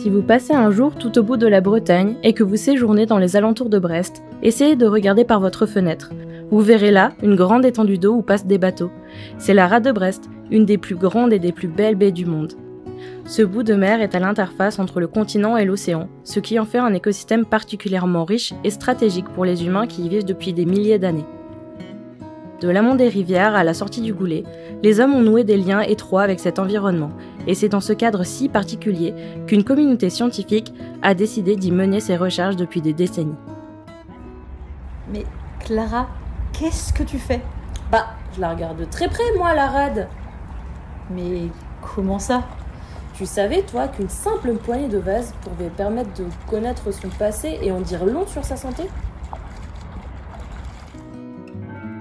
Si vous passez un jour tout au bout de la Bretagne et que vous séjournez dans les alentours de Brest, essayez de regarder par votre fenêtre. Vous verrez là une grande étendue d'eau où passent des bateaux. C'est la rade de Brest, une des plus grandes et des plus belles baies du monde. Ce bout de mer est à l'interface entre le continent et l'océan, ce qui en fait un écosystème particulièrement riche et stratégique pour les humains qui y vivent depuis des milliers d'années. De l'amont des rivières à la sortie du Goulet, les hommes ont noué des liens étroits avec cet environnement, et c'est dans ce cadre si particulier qu'une communauté scientifique a décidé d'y mener ses recherches depuis des décennies. Mais Clara, qu'est-ce que tu fais? Bah, je la regarde de très près, moi, la rade. Mais comment ça? Tu savais, toi, qu'une simple poignée de vase pouvait permettre de connaître son passé et en dire long sur sa santé?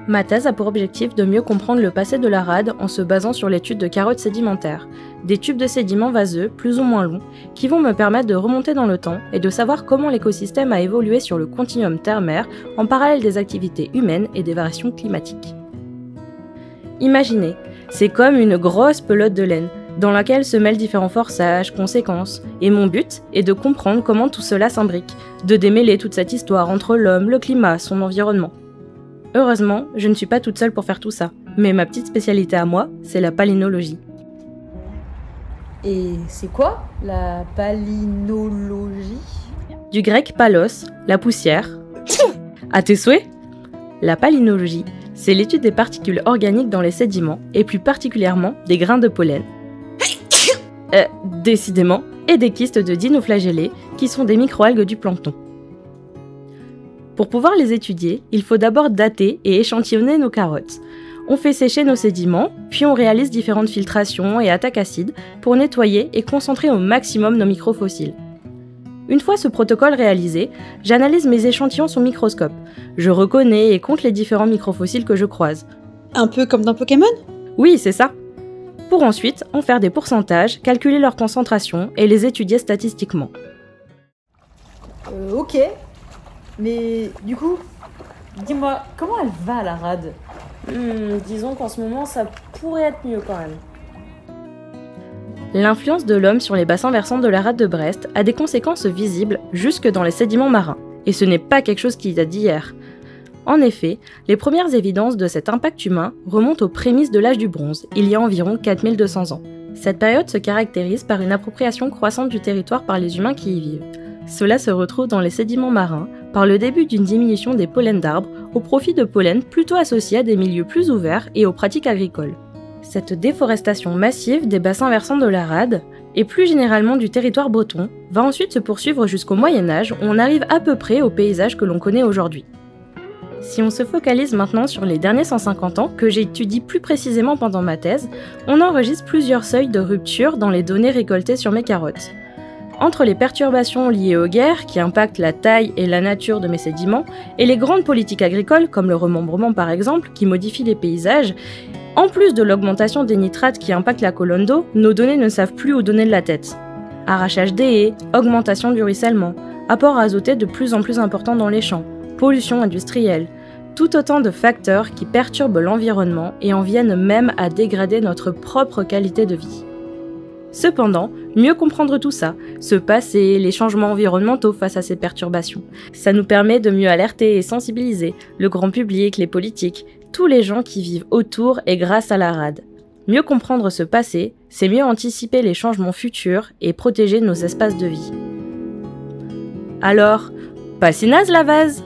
Ma thèse a pour objectif de mieux comprendre le passé de la rade en se basant sur l'étude de carottes sédimentaires, des tubes de sédiments vaseux plus ou moins longs qui vont me permettre de remonter dans le temps et de savoir comment l'écosystème a évolué sur le continuum terre-mer en parallèle des activités humaines et des variations climatiques. Imaginez, c'est comme une grosse pelote de laine dans laquelle se mêlent différents forçages, conséquences, et mon but est de comprendre comment tout cela s'imbrique, de démêler toute cette histoire entre l'homme, le climat, son environnement. Heureusement, je ne suis pas toute seule pour faire tout ça, mais ma petite spécialité à moi, c'est la palynologie. Et c'est quoi la palynologie? Du grec palos, la poussière. À tes souhaits? La palynologie, c'est l'étude des particules organiques dans les sédiments, et plus particulièrement des grains de pollen. Décidément, et des kystes de dinoflagellés, qui sont des microalgues du plancton. Pour pouvoir les étudier, il faut d'abord dater et échantillonner nos carottes. On fait sécher nos sédiments, puis on réalise différentes filtrations et attaques acides pour nettoyer et concentrer au maximum nos microfossiles. Une fois ce protocole réalisé, j'analyse mes échantillons sous microscope. Je reconnais et compte les différents microfossiles que je croise. Un peu comme dans Pokémon? Oui, c'est ça. Pour ensuite en faire des pourcentages, calculer leur concentration et les étudier statistiquement. Ok. Mais du coup, dis-moi, comment elle va la rade? Disons qu'en ce moment, ça pourrait être mieux quand même. L'influence de l'homme sur les bassins versants de la rade de Brest a des conséquences visibles jusque dans les sédiments marins. Et ce n'est pas quelque chose qui date d'hier. En effet, les premières évidences de cet impact humain remontent aux prémices de l'âge du bronze, il y a environ 4200 ans. Cette période se caractérise par une appropriation croissante du territoire par les humains qui y vivent. Cela se retrouve dans les sédiments marins, par le début d'une diminution des pollens d'arbres au profit de pollens plutôt associés à des milieux plus ouverts et aux pratiques agricoles. Cette déforestation massive des bassins versants de la rade, et plus généralement du territoire breton, va ensuite se poursuivre jusqu'au Moyen-Âge où on arrive à peu près au paysage que l'on connaît aujourd'hui. Si on se focalise maintenant sur les derniers 150 ans, que j'étudie plus précisément pendant ma thèse, on enregistre plusieurs seuils de rupture dans les données récoltées sur mes carottes. Entre les perturbations liées aux guerres, qui impactent la taille et la nature de mes sédiments, et les grandes politiques agricoles, comme le remembrement par exemple, qui modifient les paysages, en plus de l'augmentation des nitrates qui impactent la colonne d'eau, nos données ne savent plus où donner de la tête. Arrachage des haies, augmentation du ruissellement, apport azoté de plus en plus important dans les champs, pollution industrielle, tout autant de facteurs qui perturbent l'environnement et en viennent même à dégrader notre propre qualité de vie. Cependant, mieux comprendre tout ça, ce passé, les changements environnementaux face à ces perturbations, ça nous permet de mieux alerter et sensibiliser le grand public, les politiques, tous les gens qui vivent autour et grâce à la rade. Mieux comprendre ce passé, c'est mieux anticiper les changements futurs et protéger nos espaces de vie. Alors, pas si naze la vase!